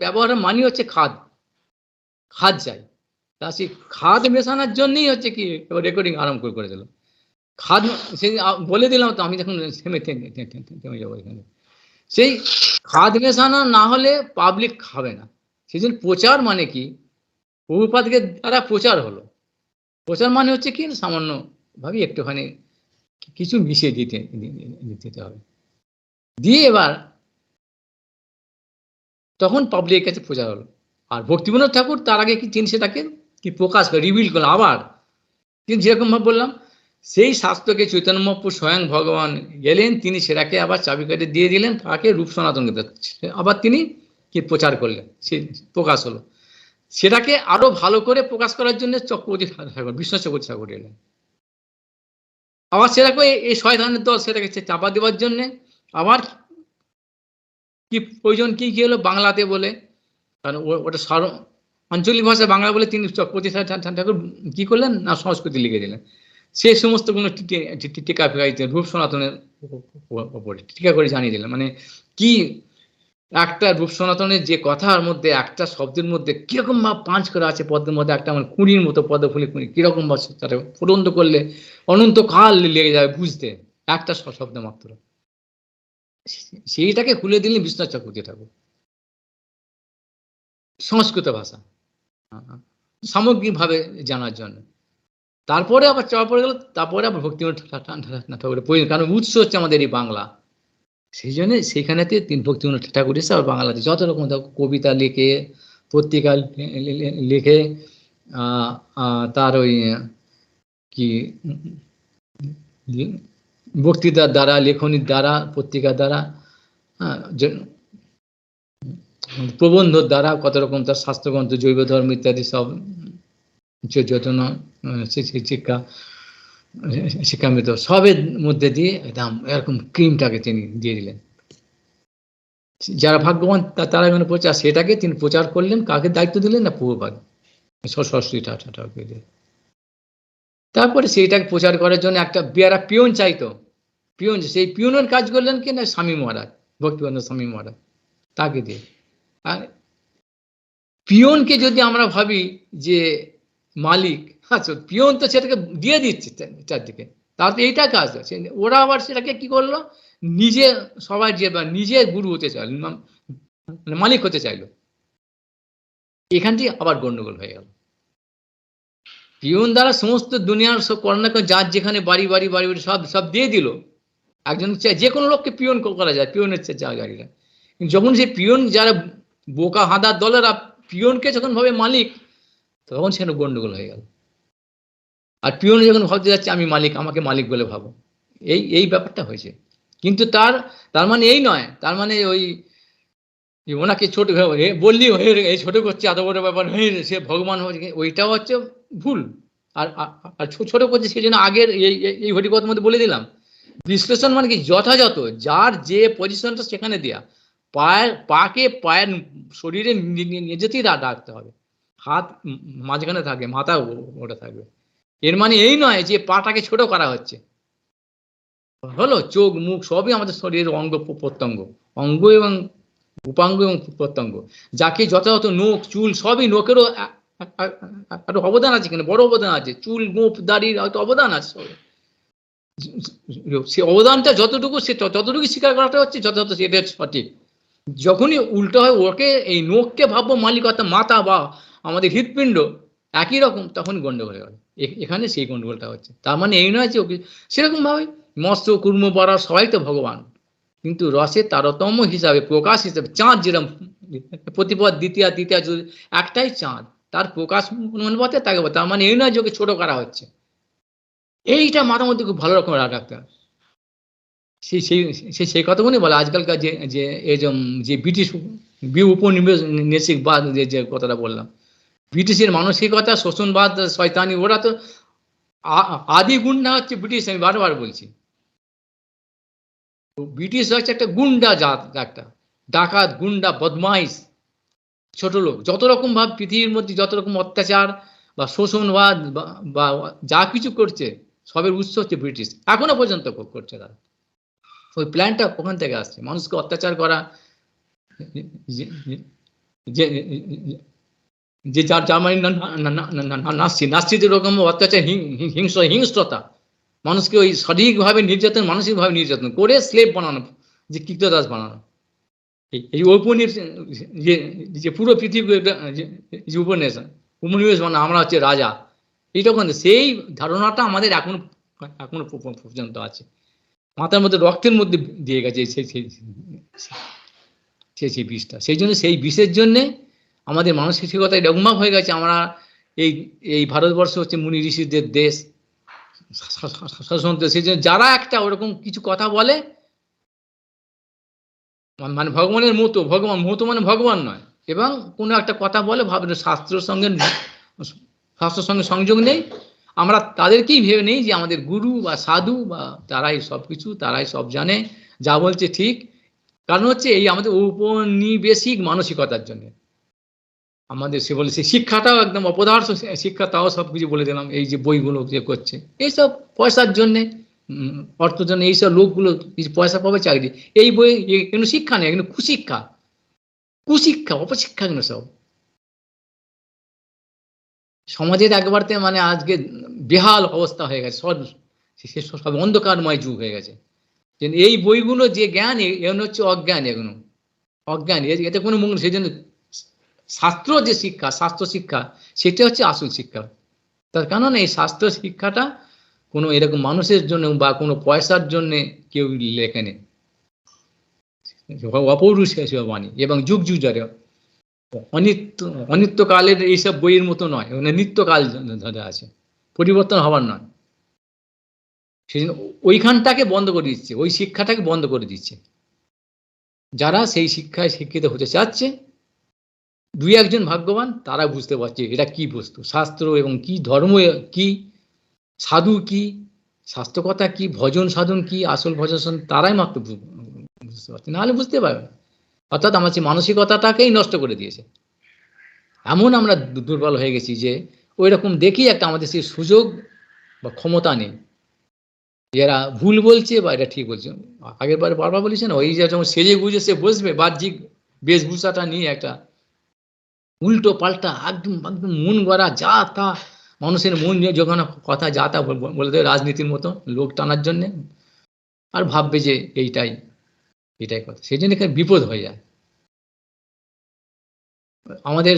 ব্যবহারের মানে হচ্ছে খাদ, খাদ চাই। তা সেই খাদ মেশানোর জন্যই হচ্ছে কি রেকর্ডিং আরম্ভ করে দিল। খাদ সেই বলে দিলাম তো, আমি যখন থেমে যাবো এখানে। সেই খাদ মেশানো না হলে পাবলিক খাবে না। সেই জন্য প্রচার মানে কি, প্রভুপাদকে দ্বারা প্রচার হলো। প্রচার মানে হচ্ছে কি, সামান্য ভাবি একটুখানি কিছু মিশিয়ে দিতে হবে, দিয়ে এবার তখন পাবলিকের কাছে প্রচার হলো। আর ভক্তিবিনোদ ঠাকুর তার আগে কি তিনি সেটাকে কি প্রকাশ করে রিভিল করলো আবার। কিন্তু যেরকম ভাবে বললাম, সেই শাস্ত্রকে চৈতন্য মহাপ্রভু স্বয়ং ভগবান গেলেন, তিনি সেটাকে আবার চাবিকাঠি দিয়ে দিলেন তাকে রূপ সনাতনকে, আবার তিনি কি প্রচার করলেন, সে প্রকাশ হলো। সেটাকে আরো ভালো করে প্রকাশ করার জন্য চক্রবর্তী ঠাকুর, বিশ্বনাথ চক্রবর্তী ঠাকুর এলেন। আবার সেটাকে এই শয়তানের দল সেটাকে চাপা দেওয়ার জন্য আবার কি প্রয়োজন, কি কি হলো বাংলাতে বলে, কারণ ওটা আঞ্চলিক ভাষায় বাংলা বলে তিনি চক্রবর্তী ঠাকুর কি করলেন না সংস্কৃতি লিখে দিলেন। সে সমস্ত কোনো টিকা ফিকা রূপ সনাতনের ওপরে টিকা করে জানিয়ে দিলেন। মানে কি একটা রূপ সনাতনের যে কথার মধ্যে একটা শব্দের মধ্যে কিরকম ভাব পাঁচ করে আছে, পদ্মের মধ্যে একটা আমার কুঁড়ির মতো পদ্ম ফুলে কুঁড়ি, কিরকম ভাব তাটা ফুটন্ত করলে অনন্তকাল লেগে যাবে বুঝতে, একটা শব্দ মাত্র। সেইটাকে খুলে দিলেন বিশ্বনাথ চক্রবর্তী ঠাকুর, সংস্কৃত ভাষা সামগ্রিকভাবে জানার জন্য। তারপরে আবার চাপা পড়ে গেল, তারপরে আবার ভক্তিবিনোদ ঠাকুরের প্রয়োজন, কারণ উৎস হচ্ছে আমাদের এই বাংলা। সেই জন্য সেইখানেতে তিন ভক্তিবিনোদ ঠাকুর এসে আবার বাংলাতে যত রকম কবিতা লিখে, পত্রিকা লিখে, তার ওই কি বক্তৃতার দ্বারা, লেখনীর দ্বারা, পত্রিকার দ্বারা, প্রবন্ধর দ্বারা, কত রকম তার শাস্ত্রগ্রন্থ, জৈব ধর্ম ইত্যাদি সব যতন শিক্ষা শিক্ষামৃত সবের মধ্যে দিয়ে একদম এরকম ক্রিমটাকে তিনি দিয়ে দিলেন। যারা ভাগ্যবান তারা এখানে প্রচার, সেটাকে তিনি প্রচার করলেন, কাকে দায়িত্ব দিলেন না প্রভুপাদ সরস্বতী ঠাকুরকে দিয়ে। তারপরে সেইটাকে প্রচার করার জন্য একটা বেয়ারা পিয়ন চাইতো, পিয়ন, সেই পিয়নের কাজ করলেন কি না স্বামী মহারাজ, ভক্তিবন্ধ স্বামী মহারাজ, তাকে দিয়ে। আর পিয়নকে যদি আমরা ভাবি যে মালিক, আচ্ছা পিয়ন তো সেটাকে দিয়ে দিচ্ছে চারদিকে, তার তো এইটা কাজ আছে। ওরা আবার সেটাকে কি করলো, নিজে সবাই যে নিজে গুরু হতে চাইল, মালিক হতে চাইলো। এখানটি আবার গন্ডগোল হয়ে গেল। পিয়ন দ্বারা সমস্ত দুনিয়ার সব করোনা, যার যেখানে বাড়ি বাড়ি বাড়ি বাড়ি সব সব দিয়ে দিল। একজন যে কোনো লোককে পিয়ন করা যায়, পিয়নের জায়গাটা। যখন সেই পিয়ন যারা বোকা হাঁদার দলেরা পিয়নকে যখন ভাবে মালিক, তখন সেখানে গন্ডগোল হয়ে গেল। আর পিয়ন যখন ভাবতে যাচ্ছে আমি মালিক, আমাকে মালিক বলে ভাবো, এই ব্যাপারটা হয়েছে। কিন্তু তার মানে এই নয়, তার মানে ওই ওনাকে ছোট বললি এই ছোট করছে, এত বড় ব্যাপার হয়ে সে ভগবান হচ্ছে, ওইটাও হচ্ছে ভুল। আর ছোট করছে সেই জন্য আগের এই হরিকথার মধ্যে বলে দিলাম, বিশ্লেষণ মানে কি যথাযথ যার যে পজিশনটা সেখানে দেয়া, পাকে পায়ের শরীরে নিজেতেই রাখতে হবে, হাত মাঝখানে থাকে, মাথা ওটা থাকবে। এর মানে এই নয় যে পাটাকে ছোট করা হচ্ছে। হলো চোখ মুখ সবই আমাদের শরীরের অঙ্গ প্রত্যঙ্গ, অঙ্গ এবং উপাঙ্গ এবং প্রত্যঙ্গ, যাকে যথাযথ নখ চুল সবই, নখেরও একটা অবদান আছে, এখানে বড় অবদান আছে, চুল গোঁফ দাড়ির হয়তো অবদান আছে, সে অবদানটা যতটুকু সে ততটুকু স্বীকার করাটা হচ্ছে যথাযথ, সেটা সঠিক। যখনই উল্টো হয় ওকে এই নখকে ভাববো মালিক, অর্থাৎ মাথা বা আমাদের হৃৎপিণ্ড একই রকম, তখন গন্ডগোল হয়ে গেল। এখানে সেই গন্ডগোলটা হচ্ছে। তার মানে এই নয় যে ওকে সেরকম ভাবে মৎস্য কুর্ম বরার সবাই তো ভগবান, কিন্তু রসের তারতম্য হিসাবে, প্রকাশ হিসাবে, চাঁদ যেরকম প্রতিপদ দ্বিতীয় একটাই চাঁদ, তার প্রকাশ অনুপাতে তাকে, তার মানে এই নয় যে ওকে ছোট করা হচ্ছে। এইটা মাথার মধ্যে খুব ভালো রকম রাখতে হবে। সেই কথাগুলি বলে আজকালকার যে যে ব্রিটিশ উপনিবেশিক বাদ, যে কথাটা বললাম, ব্রিটিশের মানসিকতা, শোষণবাদ, শয়তানি, ওরা তো আদি গুন্ডা হচ্ছে ব্রিটিশ। আমি বারবার বলছি, ব্রিটিশ হচ্ছে একটা গুন্ডা জাত, একটা ডাকাত, গুন্ডা, বদমাইশ, ছোট লোক। যত রকম ভাব পৃথিবীর মধ্যে যত রকম অত্যাচার বা শোষণবাদ বা যা কিছু করছে, সবের উৎস হচ্ছে ব্রিটিশ, এখনো পর্যন্ত করছে তারা। ওই প্ল্যানটা ওখান থেকে আসছে, মানুষকে অত্যাচার করা, যে যে জার্মানি নাস্তিদের রকম অত্যাচার, হিংস্রতা, মানুষকে ওই সঠিকভাবে নির্যাতন, মানসিকভাবে নির্যাতন করে স্লেভ বানানো, যে কৃতদাস বানানো, এই ঔপনিবেশ, যে যে পুরো পৃথিবী যে উপনিবেশ মানে আমরা হচ্ছে রাজা, এইরকম সেই ধারণাটা আমাদের এখনো এখনো পর্যন্ত আছে, মাথার মধ্যে রক্তের মধ্যে দিয়ে গেছে সেই বিষটা। সেই জন্য সেই বিষের জন্যে আমাদের মানসিকতা এরকম হয়ে গেছে। আমরা এই এই ভারতবর্ষ হচ্ছে মুনি ঋষিদের দেশ, সেই জন্য যারা একটা ওরকম কিছু কথা বলে, মানে ভগবানের মতো, ভগবান মতো মানে ভগবান নয়, এবং কোনো একটা কথা বলে ভাবে শাস্ত্রের সঙ্গে সংযোগ নেই, আমরা তাদেরকেই ভেবে নেই যে আমাদের গুরু বা সাধু, বা তারাই সব কিছু, তারাই সব জানে, যা বলছে ঠিক। কারণ হচ্ছে এই আমাদের ঔপনিবেশিক মানসিকতার জন্য আমাদের, সে বলে সেই শিক্ষাটাও একদম অপদার্থ শিক্ষা, তাও সব কিছু বলে দিলাম। এই যে বইগুলো যে করছে এইসব পয়সার জন্যে, অর্থের জন্য, এইসব লোকগুলো পয়সা পাবে, চাকরি, এই বই এগুলো শিক্ষা নেই, এগুলো কুশিক্ষা, অপশিক্ষা, এগুলো সব সমাজের একবারতে মানে আজকে বেহাল অবস্থা হয়ে গেছে, সব অন্ধকারময় যুগ হয়ে গেছে। এই বইগুলো যে জ্ঞান, এগুলো হচ্ছে অজ্ঞান, এগুলো অজ্ঞান, এতে কোনো মূল্য। সেই জন্য শাস্ত্র যে শিক্ষা, শাস্ত্র শিক্ষা, সেটা হচ্ছে আসল শিক্ষা। তার কারণ এই শাস্ত্র শিক্ষাটা কোনো এরকম মানুষের জন্য বা কোনো পয়সার জন্যে কেউ লেখেনি, অপৌরুষেয় বাণী, এবং যুগ যুগ ধরে অনিত্যকালের এইসব বইয়ের মতো নয়, মানে নিত্যকাল ধরে আছে, পরিবর্তন হবার নয়। সেই জন্য ওইখানটাকে বন্ধ করে দিচ্ছে, ওই শিক্ষাটাকে বন্ধ করে দিচ্ছে। যারা সেই শিক্ষায় শিক্ষিত হতে চাচ্ছে, দুই একজন ভাগ্যবান, তারা বুঝতে পারছে এটা কি বস্তু, শাস্ত্র এবং কি ধর্ম, কি সাধু, কি স্বাস্থ্যকতা, কি ভজন সাধন, কি আসল ভজন সাধন, তারাই মাত্র বুঝতে পারছে, নাহলে বুঝতে পারবে। অর্থাৎ আমার সেই মানসিকতাটাকেই নষ্ট করে দিয়েছে। এমন আমরা দুর্বল হয়ে গেছি যে ওই রকম দেখি একটা আমাদের সেই সুযোগ বা ক্ষমতা নেই, এরা ভুল বলছে বা এটা ঠিক বলছে। আগের বারে বারবার বলেছে না, ওই যে যখন সেজে গুজে সে বসবে বাহ্যিক বেশভূষাটা নিয়ে, একটা উল্টো পাল্টা একদম একদম মন গড়া যা তা, মানুষের মন নিয়ে যখন কথা যা তা বলে দেবে, রাজনীতির মতো লোক টানার জন্যে, আর ভাববে যে এইটাই কথা। সেই জন্য এখানে বিপদ হয়ে যায় আমাদের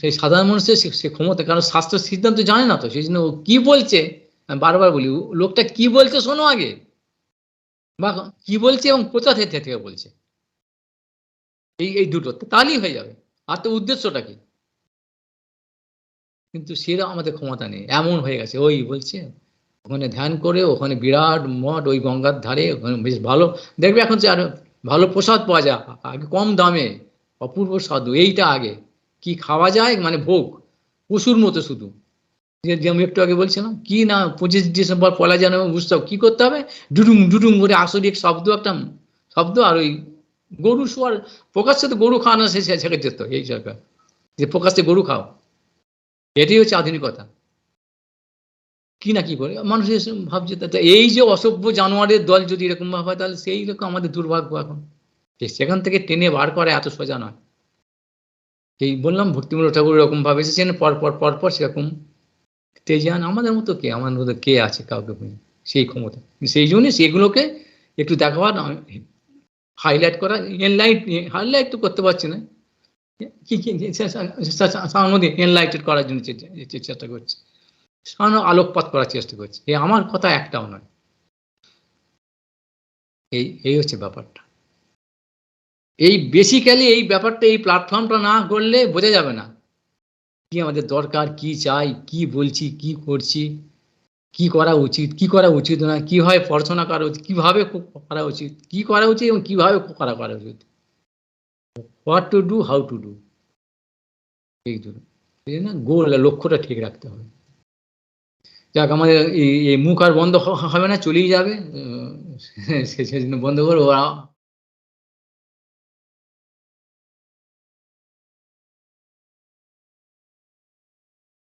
সেই সাধারণ মানুষের সে ক্ষমতা, কারণ স্বাস্থ্য সিদ্ধান্ত জানে না তো, সেই জন্য ও কি বলছে, আমি বারবার বলি, লোকটা কি বলছে শোনো আগে, বা কি বলছে এবং কোথা থেকে বলছে, এই দুটো তাহলেই হয়ে যাবে। আর তো উদ্দেশ্যটা কি? কিন্তু সেটা আমাদের ক্ষমতা নেই, এমন হয়ে গেছে। ওই বলছে ওখানে ধ্যান করে, ওখানে বিরাট মঠ, ওই গঙ্গার ধারে, ওখানে বেশ ভালো দেখবে এখন যে আর ভালো প্রসাদ পাওয়া যায়, আগে কম দামে অপূর্ব স্বাদু, এইটা আগে কি খাওয়া যায়, মানে ভোগ পশুর মতো শুধু। যে আমি একটু আগে বলছিলাম কি না, 25 ডিসেম্বর, 1 জানুয়ারি উৎসব, কি করতে হবে, ডুডুং ডুডুং করে আসরিক শব্দ, একটা শব্দ, আর ওই গরু শোয়ার, প্রকাশ্যে তো গরু খাওয়ানো ছেড়ে যেত এই সরকার, যে প্রকাশ্যে গরু খাও, এটাই হচ্ছে আধুনিকতা। কি না কি করে মানুষের ভাবছে, এই যে অসভ্য জানোয়ারের দল যদি এরকম ভাবে হয়, তাহলে সেই রকম আমাদের দুর্ভাগ্য এখন, সেখান থেকে টেনে বার করা এত সোজা নয়। এই বললাম ভক্তিমূলক ঠাকুর এরকম ভাবে এসেছেন, পর সেরকম তেজান, আমাদের মতো কে, আমার মতো কে আছে, কাউকে সেই ক্ষমতা। সেই জন্য সেগুলোকে একটু দেখাবার, হাইলাইট করা, হাইলাইট তো করতে পারছি না, কি এনলাইটেড করার জন্য চেষ্টা করছি, সামান্য আলোকপাত করার চেষ্টা করছি। আমার কথা একটাও নয়। এই হচ্ছে ব্যাপারটা। এই বেসিক্যালি এই ব্যাপারটা, এই প্ল্যাটফর্মটা না করলে বোঝা যাবে না কি আমাদের দরকার, কি চাই, কি বলছি, কি করছি, কি করা উচিত, কি করা উচিত না, কিভাবে পড়াশোনা করা উচিত, কিভাবে করা উচিত, কি করা উচিত এবং কিভাবে করা উচিত, what to do, how to do, এই দুটো, না গোল, লক্ষ্যটা ঠিক রাখতে হবে। যাক, আমাদের এই মুখ আর বন্ধ হবে না, চলেই যাবে, সেজন্য বন্ধ করবো।